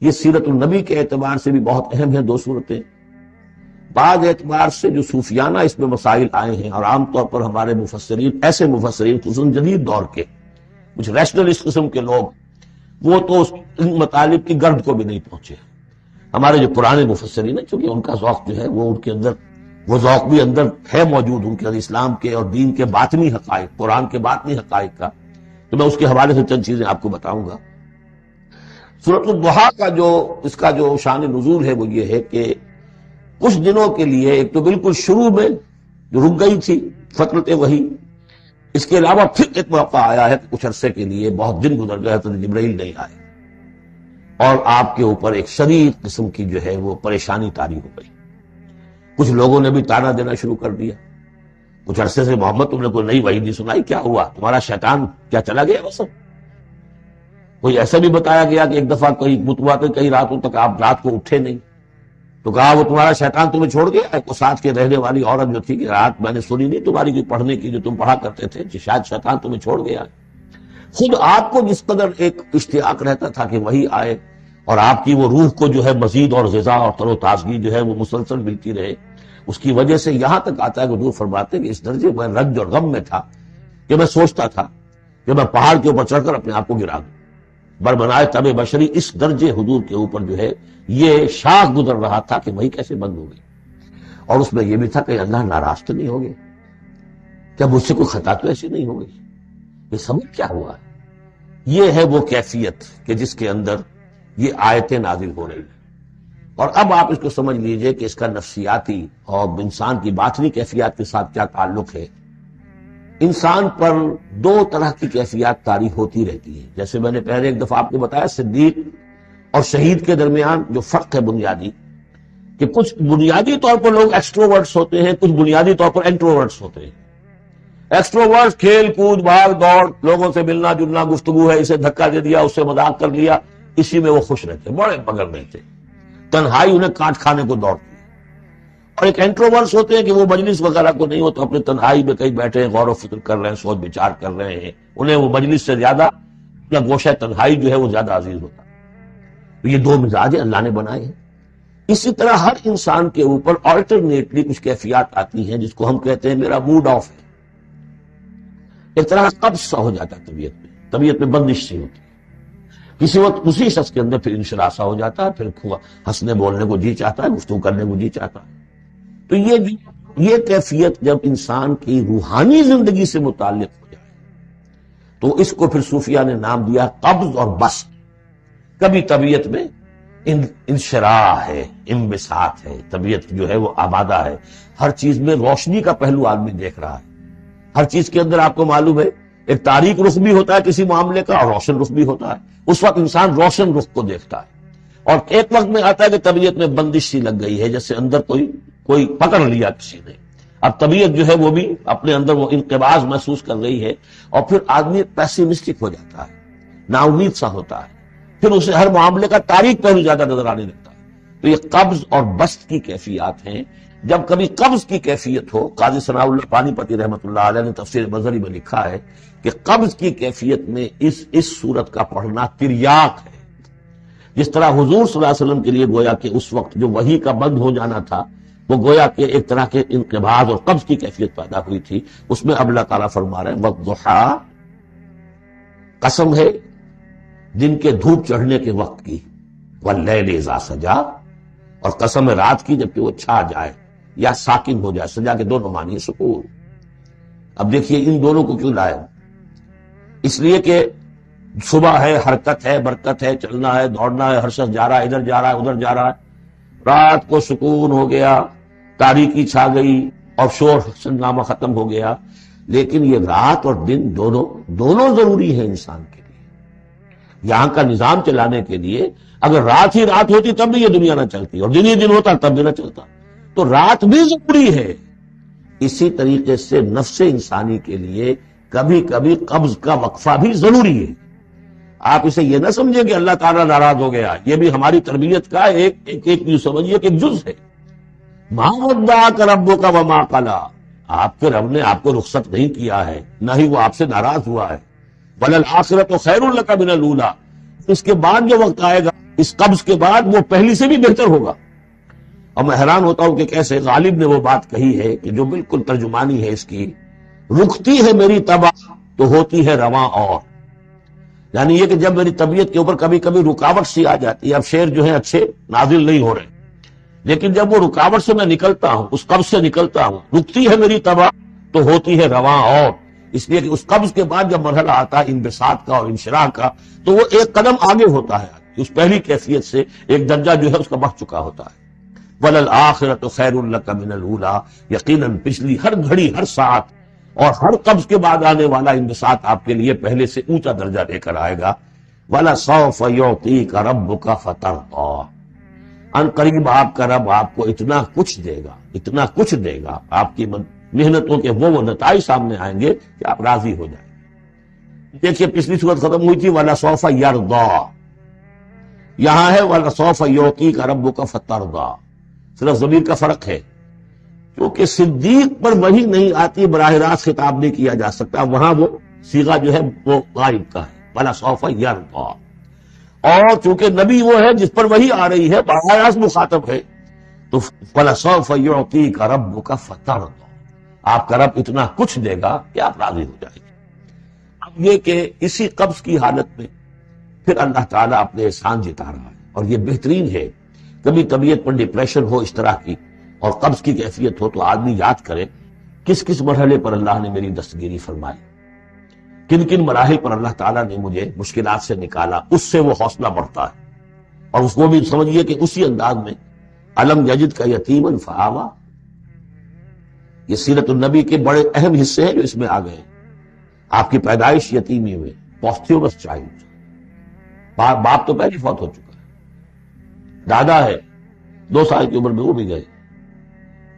یہ سیرت النبی کے اعتبار سے بھی بہت اہم ہیں 2 صورتیں. بعض اعتبار سے جو صوفیانہ اس میں مسائل آئے ہیں، اور عام طور پر ہمارے مفسرین، ایسے مفسرین خصوصاً جدید دور کے کچھ ریشنلسٹ قسم کے لوگ، وہ تو ان مطالب کی گرد کو بھی نہیں پہنچے. ہمارے جو پرانے مفسرین ہیں، چونکہ ان کا ذوق جو ہے وہ ان کے اندر، وہ ذوق بھی اندر ہے موجود ان کے اندر، اسلام کے اور دین کے باطنی حقائق، قرآن کے باطنی حقائق کا. تو میں اس کے حوالے سے چند چیزیں آپ کو بتاؤں گا. سورۃ الضحیٰ کا اس کا جو شان نزول ہے وہ یہ ہے کہ کچھ دنوں کے لیے، ایک تو بالکل شروع میں جو رک گئی تھی فترت وحی، اس کے علاوہ پھر ایک موقع آیا ہے کہ کچھ عرصے کے لیے بہت دن گزر گئے حضرت جبرائیل نہیں آئے، اور آپ کے اوپر ایک شدید قسم کی جو ہے وہ پریشانی طاری ہو گئی. کچھ لوگوں نے بھی طعنہ دینا شروع کر دیا. کچھ عرصے سے محمد تم نے کوئی نئی وحی نہیں سنائی، کیا ہوا؟ تمہارا شیطان کیا چلا گیا؟ بس کوئی ایسا بھی بتایا گیا کہ ایک دفعہ کئی راتوں تک آپ رات کو اٹھے نہیں، تو کہا وہ تمہارا شیطان تمہیں چھوڑ گیا. ایک ساتھ کے رہنے والی عورت جو تھی کہ رات میں نے سنی نہیں تمہاری کوئی پڑھنے کی جو تم پڑھا کرتے تھے، شاید شیطان تمہیں چھوڑ گیا. خود آپ کو جس قدر ایک اشتیاق رہتا تھا کہ وہی آئے اور آپ کی وہ روح کو جو ہے مزید اور غذا اور تر و تازگی جو ہے وہ مسلسل ملتی رہے، اس کی وجہ سے یہاں تک آتا ہے کہ حضور فرماتے کہ اس درجے میں رنج اور غم میں تھا کہ میں سوچتا تھا کہ میں پہاڑ کے اوپر چڑھ کر اپنے آپ کو گرا دوں. بربنائے تب بشری، اس درجے حضور کے اوپر جو ہے یہ شاخ گزر رہا تھا کہ وہی کیسے بند ہو گئی. اور اس میں یہ بھی تھا کہ اللہ ناراض تو نہیں ہو گئے، کیا مجھ سے کوئی خطا تو ایسی نہیں ہو گئی؟ یہ سبب کیا ہوا ہے؟ یہ ہے وہ کیفیت کہ جس کے اندر یہ آیتیں نازل ہو رہی ہیں. اور اب آپ اس کو سمجھ لیجئے کہ اس کا نفسیاتی اور انسان کی باطنی کیفیات کے ساتھ کیا تعلق ہے. انسان پر 2 طرح کی کیفیات طاری ہوتی رہتی ہیں. جیسے میں نے پہلے ایک دفعہ آپ کو بتایا صدیق اور شہید کے درمیان جو فرق ہے بنیادی، کہ کچھ بنیادی طور پر لوگ ایکسٹروورٹس ہوتے ہیں، کچھ بنیادی طور پر انٹروورٹس ہوتے ہیں. ایکسٹروورٹس کھیل کود بھاگ دوڑ، لوگوں سے ملنا جلنا، گفتگو ہے، اسے دھکا دے دیا، اس سے مذاق کر لیا، اسی میں وہ خوش رہتے، بڑے مگر رہتے. تنہائی انہیں کاٹ کھانے کو دوڑتی ہے. اور ایک انٹروورٹس ہوتے ہیں کہ وہ مجلس وغیرہ کو نہیں ہوتا، اپنے تنہائی میں کہیں بیٹھے ہیں، غور و فکر کر رہے ہیں، سوچ بچار کر رہے ہیں. انہیں وہ مجلس سے زیادہ اپنا گوشہ تنہائی جو ہے وہ زیادہ عزیز ہوتا ہے. تو یہ 2 مزاج اللہ نے بنائے ہیں. اسی طرح ہر انسان کے اوپر آلٹرنیٹلی کچھ کیفیات آتی ہیں جس کو ہم کہتے ہیں میرا موڈ آف ہے. ایک طرح قبض سا ہو جاتا ہے طبیعت میں بندش سی ہوتی ہے. کسی وقت اسی شخص کے اندر پھر انشراح سا ہو جاتا ہے، پھر ہنسنے بولنے کو جی چاہتا ہے، گفتگو کرنے کو جی چاہتا ہے. تو یہ کیفیت جب انسان کی روحانی زندگی سے متعلق ہو جائے تو اس کو پھر صوفیہ نے نام دیا قبض اور بسط. کبھی طبیعت میں انشراح ہے، انبساط ہے، طبیعت جو ہے وہ آبادہ ہے، ہر چیز میں روشنی کا پہلو آدمی دیکھ رہا ہے. ہر چیز کے اندر آپ کو معلوم ہے ایک تاریک رخ بھی ہوتا ہے کسی معاملے کا اور روشن رخ بھی ہوتا ہے. اس وقت انسان روشن رخ کو دیکھتا ہے. اور ایک وقت میں آتا ہے کہ طبیعت میں بندش سی لگ گئی ہے، جیسے اندر کوئی پکڑ لیا کسی نے. اب طبیعت جو ہے وہ بھی اپنے اندر وہ انقباض محسوس کر رہی ہے، اور پھر آدمی پیسیمسٹک ہو جاتا ہے، نا امید سا ہوتا ہے. پھر اسے ہر معاملے کا تاریک پہلو زیادہ نظر آنے لگتا ہے. تو یہ قبض اور بسط کی کیفیات ہیں. جب کبھی قبض کی کیفیت ہو، قاضی ثناء اللہ پانی پتی رحمۃ اللہ علیہ نے تفسیر مظہری میں لکھا ہے کہ قبض کی کیفیت میں اس صورت کا پڑھنا تریاق ہے. جس طرح حضور صلی اللہ علیہ وسلم کے لیے گویا کہ اس وقت جو وحی کا بند ہو جانا تھا وہ گویا کہ ایک طرح کے انقباض اور قبض کی کیفیت پیدا ہوئی تھی. اس میں اب اللہ تعالیٰ فرما رہے ہیں والضحیٰ، قسم ہے دن کے دھوپ چڑھنے کے وقت کی، واللیل اذا سجا، اور قسم ہے رات کی جبکہ وہ چھا جائے یا ساکن ہو جائے. سجا کے 2 معنی ہے، سکون. اب دیکھیے ان دونوں کو کیوں لائے؟ اس لیے کہ صبح ہے، حرکت ہے، برکت ہے، چلنا ہے، دوڑنا ہے، ہر شخص جا رہا ہے، ادھر جا رہا ہے ادھر جا رہا ہے. رات کو سکون ہو گیا، تاریکی چھا گئی اور شور سنگامہ ختم ہو گیا. لیکن یہ رات اور دن دونوں ضروری ہیں انسان کے لیے. یہاں کا نظام چلانے کے لیے اگر رات ہی رات ہوتی تب بھی یہ دنیا نہ چلتی، اور دن ہی دن ہوتا تب بھی نہ چلتا. تو رات بھی ضروری ہے. اسی طریقے سے نفس انسانی کے لیے کبھی کبھی قبض کا وقفہ بھی ضروری ہے. آپ اسے یہ نہ سمجھیں کہ اللہ تعالیٰ ناراض ہو گیا، یہ بھی ہماری تربیت کا ایک سمجھیے کہ جز ہے. ما ودعک ربک وما قلی، آپ کے رب نے آپ کو رخصت نہیں کیا ہے، نہ ہی وہ آپ سے ناراض ہوا ہے. وللآخرۃ خیر لک من الاولی، اس کے بعد جو وقت آئے گا اس قبض کے بعد وہ پہلی سے بھی بہتر ہوگا۔ اور میں حیران ہوتا ہوں کہ کیسے غالب نے وہ بات کہی ہے کہ جو بالکل ترجمانی ہے اس کی، رکتی ہے میری طبع تو ہوتی ہے رواں اور، یعنی یہ کہ جب میری طبیعت کے اوپر کبھی کبھی رکاوٹ سی آ جاتی ہے، اب شعر جو ہے اچھے نازل نہیں ہو رہے، لیکن جب وہ رکاوٹ سے میں نکلتا ہوں، اس قبض سے نکلتا ہوں، رکتی ہے میری طبع تو ہوتی ہے رواں اور، اس لیے کہ اس قبض کے بعد جب مرحلہ آتا ہے انبساط کا اور انشراح کا، تو وہ ایک قدم آگے ہوتا ہے، اس پہلی کیفیت سے ایک درجہ جو ہے اس کا بڑھ چکا ہوتا ہے۔ وَلَلْآخِرَةُ خَيْرٌ لَكَ مِنَ الْأُولَىٰ، یقیناً پچھلی ہر گھڑی، ہر ساعت اور ہر قبض کے بعد آنے والا انبساط آپ کے لیے پہلے سے اونچا درجہ لے کر آئے گا۔ وَلَسَوْفَ يُعْطِيكَ رَبُّكَ فَتَرْضَىٰ، ان قریب آپ کا رب آپ کو اتنا کچھ دے گا، اتنا کچھ دے گا، آپ کی محنتوں کے وہ نتائج سامنے آئیں گے کہ آپ راضی ہو جائیں گے۔ دیکھیے پچھلی صورت ختم ہوئی تھی وَلَسَوْفَ يَرْضَىٰ، یہاں ہے وَلَسَوْفَ يُعْطِيكَ رَبُّكَ فَتَرْضَىٰ، صرف ضمیر کا فرق ہے، کیونکہ صدیق پر وہی نہیں آتی، براہ راست خطاب نہیں کیا جا سکتا، وہاں وہ صیغہ جو ہے وہ غائب کا ہے، وَلَسَوْفَ يَرْضَىٰ، اور چونکہ نبی وہ ہے جس پر وہی آ رہی ہے، براہ راست مخاطب ہے، تو وَلَسَوْفَ يُعْطِيكَ رَبُّكَ فَتَرْضَىٰ، آپ کا رب اتنا کچھ دے گا کہ آپ راضی ہو جائیں گے۔ اب یہ کہ اسی قبض کی حالت میں پھر اللہ تعالیٰ اپنے احسان جتا رہا ہے، اور یہ بہترین ہے۔ کبھی طبیعت پر ڈپریشن ہو اس طرح کی اور قبض کی کیفیت ہو تو آدمی یاد کرے کس کس مرحلے پر اللہ نے میری دستگیری فرمائی، کن کن مراحل پر اللہ تعالیٰ نے مجھے مشکلات سے نکالا، اس سے وہ حوصلہ بڑھتا ہے۔ اور اس کو بھی سمجھیے کہ اسی انداز میں الم یجد کا یتیما فآویٰ، یہ سیرت النبی کے بڑے اہم حصے ہیں جو اس میں آ گئے۔ آپ کی پیدائش یتیمی ہوئے، پوسٹیومس چائلڈ، باپ تو پہلے فوت ہو چکا ہے، دادا ہے 2 سال کی عمر میں وہ بھی گئے،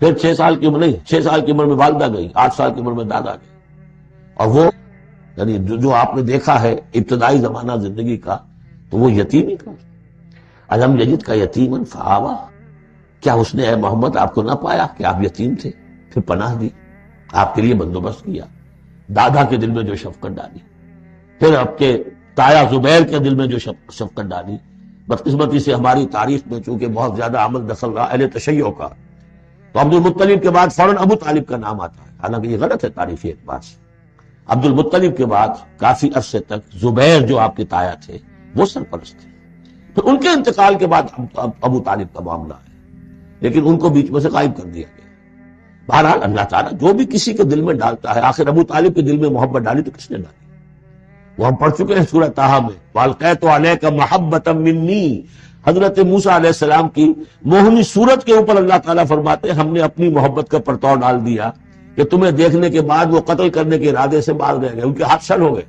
پھر 6 سال کی عمر نہیں، 6 سال کی عمر میں والدہ گئی، 8 سال کی عمر میں دادا گئے، اور وہ یعنی جو آپ نے دیکھا ہے ابتدائی زمانہ زندگی کا تو وہ یتیمی کا۔ الم یجد کا یتیما فآویٰ، کیا اس نے اے محمد آپ کو نہ پایا کہ آپ یتیم تھے، پھر پناہ دی، آپ کے لیے بندوبست کیا، دادا کے دل میں جو شفقت ڈالی، پھر آپ کے تایا زبیر کے دل میں جو شفقت ڈالی۔ بدقسمتی سے ہماری تاریخ میں چونکہ بہت زیادہ عمل دخل رہا اہل تشیع کا، تو عبد المطلب کے بعد فوراً ابو طالب کا نام آتا ہے، حالانکہ یہ غلط ہے تاریخی اعتبار سے۔ عبد المطلب کے بعد کافی عرصے تک زبیر جو آپ کے تایا تھے وہ سرپرست تھے، پھر ان کے انتقال کے بعد ابو طالب کا معاملہ ہے، لیکن ان کو بیچ میں سے غائب کر دیا گیا۔ بہرحال اللہ تعالیٰ جو بھی کسی کے دل میں ڈالتا ہے، آخر ابو طالب کے دل میں محبت ڈالی تو کس نے ڈالی؟ وہ ہم پڑھ چکے ہیں سورہ طٰہٰ میں، وَأَلْقَيْتُ عَلَيْكَ مَحَبَّةً مِّنِّي، حضرت موسیٰ علیہ السلام کی موہنی صورت کے اوپر اللہ تعالیٰ فرماتے ہیں ہم نے اپنی محبت کا پرتو ڈال دیا کہ تمہیں دیکھنے کے بعد وہ قتل کرنے کے ارادے سے باز رہ گئے، ان کے ہاتھ شل ہو گئے،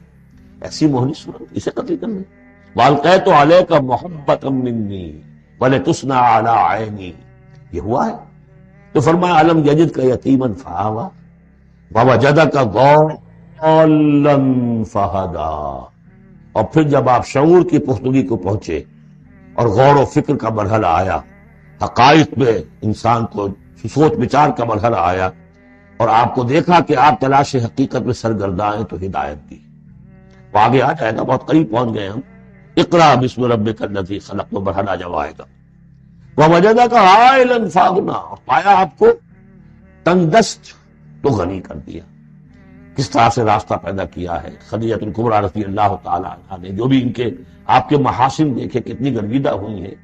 ایسی موہنی صورت اسے قتل کرنے۔ وَأَلْقَيْتُ عَلَيْكَ مَحَبَّةً مِّنِّي وَلِتُصْنَعَ عَلَىٰ عَيْنِي، یہ ہوا ہے۔ تو فرمایا الم یجد کا یتیما فآویٰ ووجدک ضالا فہدیٰ، اور پھر جب آپ شعور کی پختگی کو پہنچے اور غور و فکر کا مرحلہ آیا، حقائق میں انسان کو سوچ بچار کا مرحلہ آیا، اور آپ کو دیکھا کہ آپ تلاش حقیقت میں سرگرداں ہیں، تو ہدایت دی۔ وہ آگے آ جائے گا، بہت قریب پہنچ گئے ہم، اقرأ بسم ربک الذی خلق، تو مرحلہ جب آئے گا۔ وَوَجَدَكَ عَائِلًا فَأَغْنَىٰ، اور پایا آپ کو تنگ دست تو غنی کر دیا۔ کس طرح سے راستہ پیدا کیا ہے خدیجہ الکبریٰ رضی اللہ تعالی عنہا نے، جو بھی ان کے آپ کے محاسن دیکھے کتنی گرویدہ ہوئی ہیں،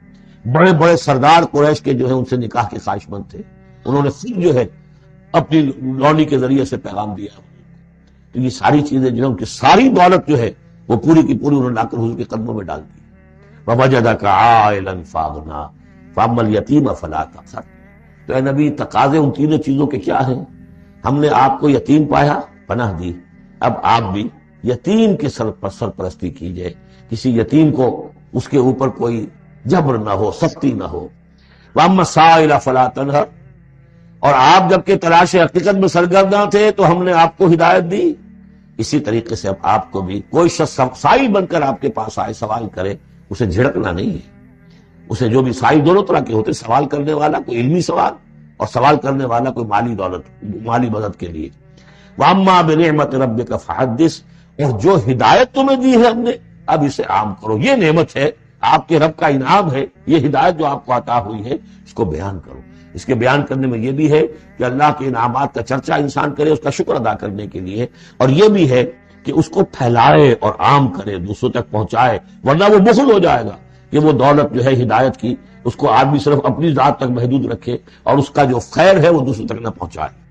بڑے بڑے سردار قریش کے جو ہے ان سے نکاح کے خواہش مند تھے، انہوں نے خود جو ہے اپنی لونی کے ذریعے سے پیغام دیا۔ تو یہ ساری چیزیں جو ہے ان کی ساری دولت جو ہے وہ پوری کی پوری انہوں نے لا کر حضور کے قدموں میں ڈال دی۔ وَوَجَدَكَ عَائِلًا فَأَغْنَىٰ فَأَمَّا الْيَتِيمَ فَلَا تَقْهَرْ، تو اے نبی تقاضے ان تینوں چیزوں کے کیا ہیں؟ ہم نے آپ کو یتیم پایا، پناہ دی، اب آپ بھی یتیم کے سرپرستی کیجئے، کسی یتیم کو اس کے اوپر کوئی جبر نہ ہو، سختی نہ ہو۔ وَأَمَّا السَّائِلَ فَلَا تَنْهَرْ، اور آپ جبکہ تلاش حقیقت میں سرگرداں تھے تو ہم نے آپ کو ہدایت دی، اسی طریقے سے اب آپ کو بھی کوئی شخص سائل بن کر آپ کے پاس آئے، سوال کرے، اسے جھڑکنا نہیں ہے۔ اسے جو بھی سائل دونوں طرح کے ہوتے، سوال کرنے والا کوئی علمی سوال اور سوال کرنے والا کوئی مالی دولت، مالی مدد کے لیے۔ وَأَمَّا بِنِعْمَةِ رَبِّكَ فَحَدِّثْ، اور جو ہدایت تمہیں دی ہے ہم نے اب اسے عام کرو، یہ نعمت ہے آپ کے رب کا انعام ہے یہ ہدایت جو آپ کو عطا ہوئی ہے، اس کو بیان کرو۔ اس کے بیان کرنے میں یہ بھی ہے کہ اللہ کے انعامات کا چرچہ انسان کرے، اس کا شکر ادا کرنے کے لیے، اور یہ بھی ہے کہ اس کو پھیلائے اور عام کرے، دوسروں تک پہنچائے، ورنہ وہ بخل ہو جائے گا کہ وہ دولت جو ہے ہدایت کی اس کو آدمی صرف اپنی ذات تک محدود رکھے اور اس کا جو خیر ہے وہ دوسروں تک نہ پہنچائے۔